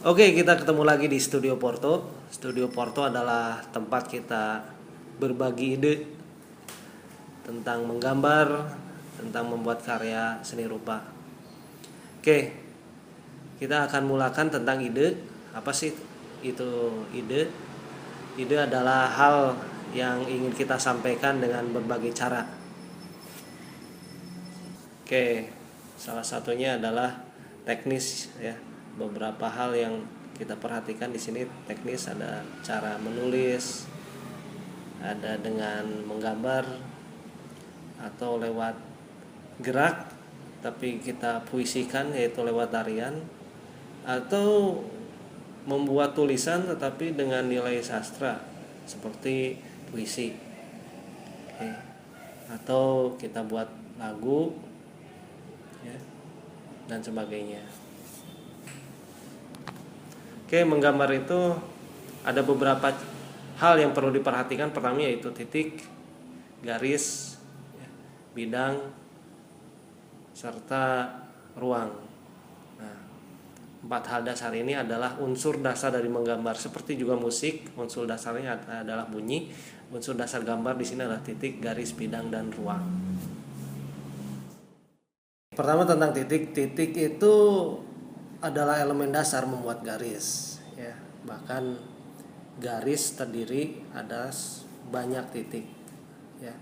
Oke, kita ketemu lagi di Studio Porto. Studio Porto adalah tempat kita berbagi ide tentang menggambar, tentang membuat karya seni rupa. Oke, kita akan mulakan tentang ide. Apa sih itu ide? Ide adalah hal yang ingin kita sampaikan dengan berbagai cara. Oke, salah satunya adalah teknis ya. Beberapa hal yang kita perhatikan di sini teknis, ada cara menulis, ada dengan menggambar atau lewat gerak tapi kita puisikan yaitu lewat tarian, atau membuat tulisan tetapi dengan nilai sastra seperti puisi. Oke. Atau kita buat lagu ya, dan sebagainya. Oke, menggambar itu ada beberapa hal yang perlu diperhatikan. Pertama yaitu titik, garis, bidang, serta ruang. Nah, 4 hal dasar ini adalah unsur dasar dari menggambar. Seperti juga musik, unsur dasarnya adalah bunyi. Unsur dasar gambar di sini adalah titik, garis, bidang, dan ruang. Pertama tentang titik. Titik itu adalah elemen dasar membuat garis ya. Bahkan garis terdiri ada banyak titik ya.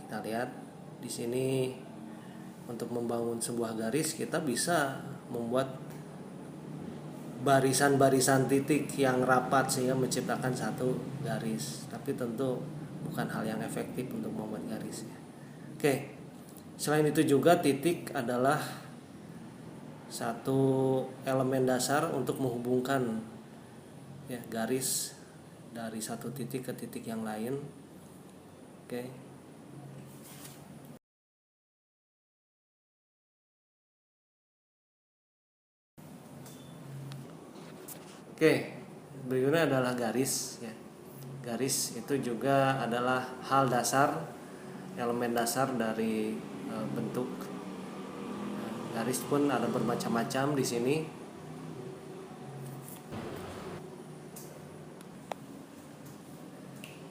Kita lihat di sini, untuk membangun sebuah garis kita bisa membuat barisan-barisan titik yang rapat sehingga menciptakan satu garis, tapi tentu bukan hal yang efektif untuk membuat garis ya. Oke. Selain itu juga titik adalah satu elemen dasar untuk menghubungkan ya garis dari satu titik ke titik yang lain. Oke. Oke, berikutnya adalah garis ya. Garis itu juga adalah hal dasar, elemen dasar dari bentuk. Garis pun ada bermacam-macam di sini.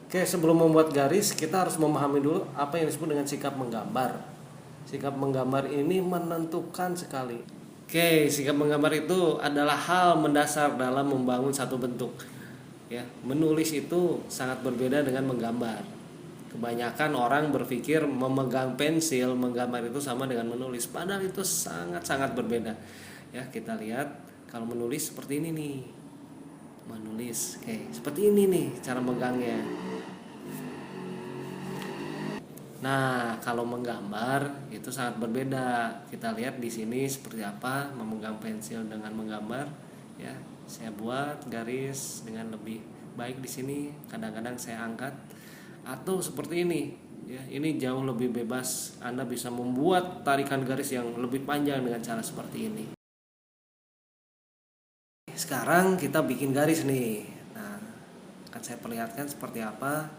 Oke, sebelum membuat garis kita harus memahami dulu apa yang disebut dengan sikap menggambar. Sikap menggambar ini menentukan sekali. Oke, sikap menggambar itu adalah hal mendasar dalam membangun satu bentuk. Ya, menulis itu sangat berbeda dengan menggambar. Kebanyakan orang berpikir memegang pensil menggambar itu sama dengan menulis, padahal itu sangat-sangat berbeda. Ya, kita lihat kalau menulis seperti ini nih. Menulis, oke, seperti ini nih cara megangnya. Nah, kalau menggambar itu sangat berbeda. Kita lihat di sini seperti apa memegang pensil dengan menggambar. Ya, saya buat garis dengan lebih baik di sini. Kadang-kadang saya angkat, atau seperti ini. Ya, ini jauh lebih bebas. Anda bisa membuat tarikan garis yang lebih panjang dengan cara seperti ini. Sekarang kita bikin garis nih. Nah, akan saya perlihatkan seperti apa.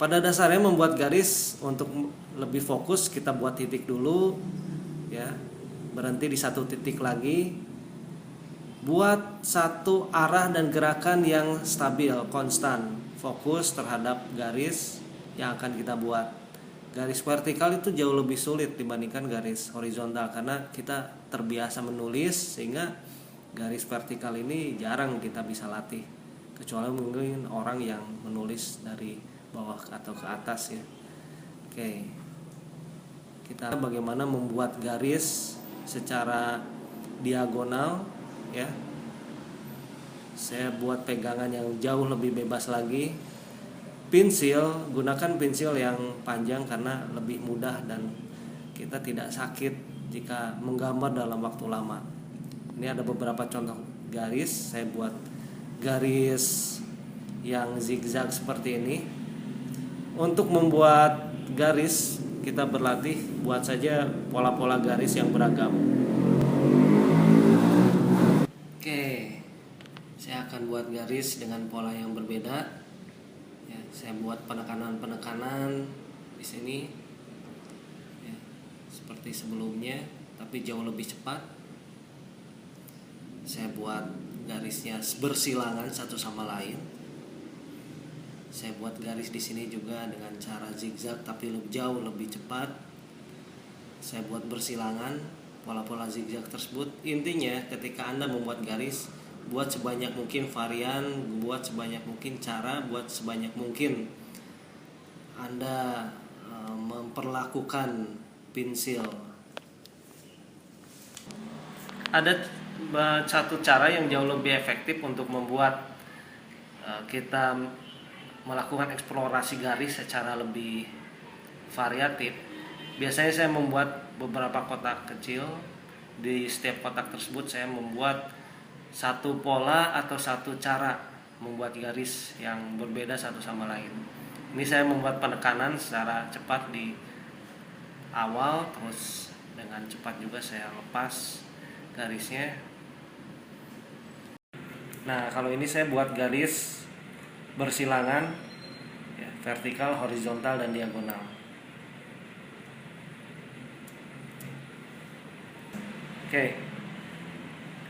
Pada dasarnya membuat garis untuk lebih fokus kita buat titik dulu ya. Berhenti di satu titik lagi. Buat satu arah dan gerakan yang stabil, konstan. Fokus terhadap garis yang akan kita buat. Garis vertikal itu jauh lebih sulit dibandingkan garis horizontal karena kita terbiasa menulis, sehingga garis vertikal ini jarang kita bisa latih. Kecuali mungkin orang yang menulis dari bawah atau ke atas ya. Oke. Kita bagaimana membuat garis secara diagonal ya. Saya buat pegangan yang jauh lebih bebas lagi. Pensil, gunakan pensil yang panjang karena lebih mudah dan kita tidak sakit jika menggambar dalam waktu lama. Ini ada beberapa contoh garis. Saya buat garis yang zigzag seperti ini. Untuk membuat garis kita berlatih buat saja pola-pola garis yang beragam. Oke, saya akan buat garis dengan pola yang berbeda. Ya, saya buat penekanan-penekanan di sini. Ya, seperti sebelumnya, tapi jauh lebih cepat. Saya buat garisnya bersilangan satu sama lain. Saya buat garis di sini juga dengan cara zigzag tapi jauh lebih cepat. Saya buat bersilangan pola-pola zigzag tersebut. Intinya ketika Anda membuat garis, buat sebanyak mungkin varian, buat sebanyak mungkin cara, buat sebanyak mungkin Anda memperlakukan pensil. Ada satu cara yang jauh lebih efektif untuk membuat kita melakukan eksplorasi garis secara lebih variatif. Biasanya saya membuat beberapa kotak kecil. Di setiap kotak tersebut saya membuat satu pola atau satu cara membuat garis yang berbeda satu sama lain. Ini saya membuat penekanan secara cepat di awal, terus dengan cepat juga saya lepas garisnya. Nah, kalau ini saya buat garis bersilangan ya, vertikal, horizontal, dan diagonal. Oke.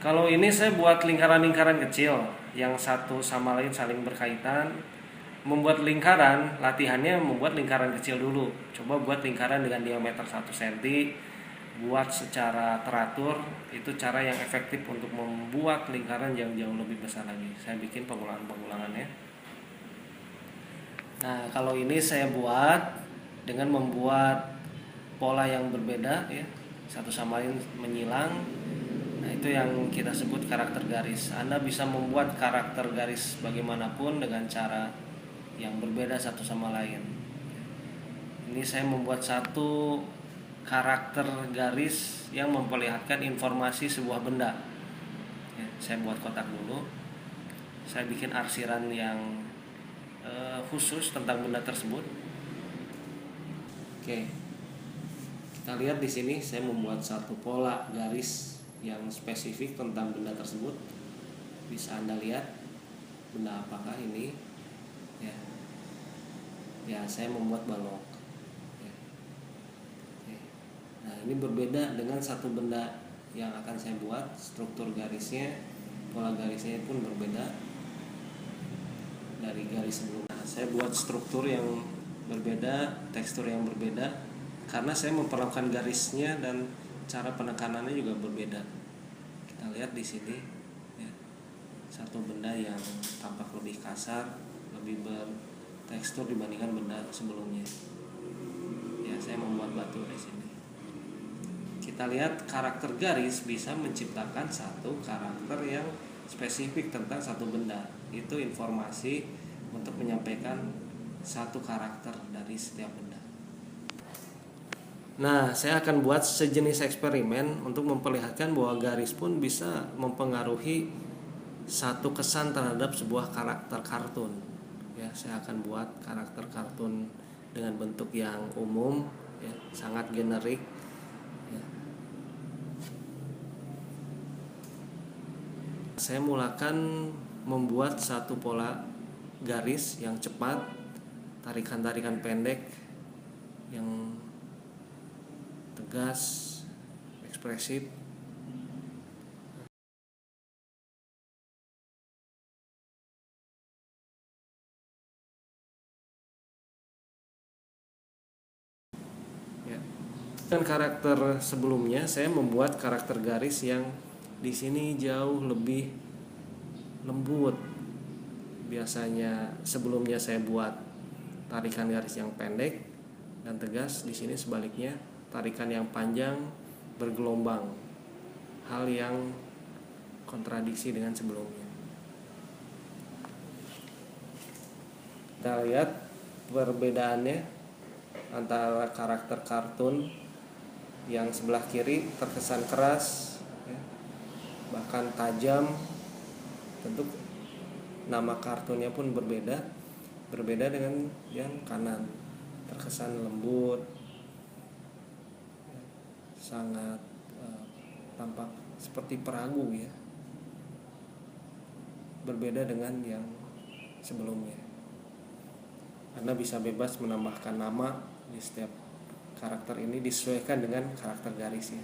Kalau ini saya buat lingkaran-lingkaran kecil yang satu sama lain saling berkaitan. Membuat lingkaran, latihannya membuat lingkaran kecil dulu. Coba buat lingkaran dengan diameter 1 cm. Buat secara teratur, itu cara yang efektif untuk membuat lingkaran yang jauh lebih besar lagi. Saya bikin pengulangan-pengulangannya. Nah, kalau ini saya buat dengan membuat pola yang berbeda ya, satu sama lain menyilang. Nah, itu yang kita sebut karakter garis. Anda bisa membuat karakter garis bagaimanapun dengan cara yang berbeda satu sama lain. Ini saya membuat satu karakter garis yang memperlihatkan informasi sebuah benda. Ya, saya buat kotak dulu. Saya bikin arsiran yang khusus tentang benda tersebut. Oke. Kita lihat di sini saya membuat satu pola garis yang spesifik tentang benda tersebut. Bisa Anda lihat benda apakah ini? Ya. Ya, saya membuat balok. Ya. Oke. Nah, ini berbeda dengan satu benda yang akan saya buat. Struktur garisnya, pola garisnya pun berbeda dari garis sebelumnya. Nah, saya buat struktur yang berbeda, tekstur yang berbeda karena saya memperlakukan garisnya dan cara penekanannya juga berbeda. Kita lihat di sini ya, satu benda yang tampak lebih kasar, lebih bertekstur dibandingkan benda sebelumnya. Ya, saya membuat batu di sini. Kita lihat karakter garis bisa menciptakan satu karakter yang spesifik tentang satu benda. Itu informasi untuk menyampaikan satu karakter dari setiap benda. Nah, saya akan buat sejenis eksperimen untuk memperlihatkan bahwa garis pun bisa mempengaruhi satu kesan terhadap sebuah karakter kartun. Ya, saya akan buat karakter kartun dengan bentuk yang umum, ya, sangat generik. Ya. Saya mulakan membuat satu pola garis yang cepat, tarikan-tarikan pendek yang tegas, ekspresif. Ya. Dan karakter sebelumnya saya membuat karakter garis yang di sini jauh lebih lembut. Biasanya sebelumnya saya buat tarikan garis yang pendek dan tegas, di sini sebaliknya tarikan yang panjang bergelombang. Hal yang kontradiksi dengan sebelumnya. Kita lihat perbedaannya antara karakter kartun yang sebelah kiri terkesan keras, ya, bahkan tajam. Tentu nama kartunnya pun berbeda dengan yang kanan, terkesan lembut, sangat tampak seperti peragu ya, berbeda dengan yang sebelumnya. Anda bisa bebas menambahkan nama di setiap karakter ini disesuaikan dengan karakter garisnya.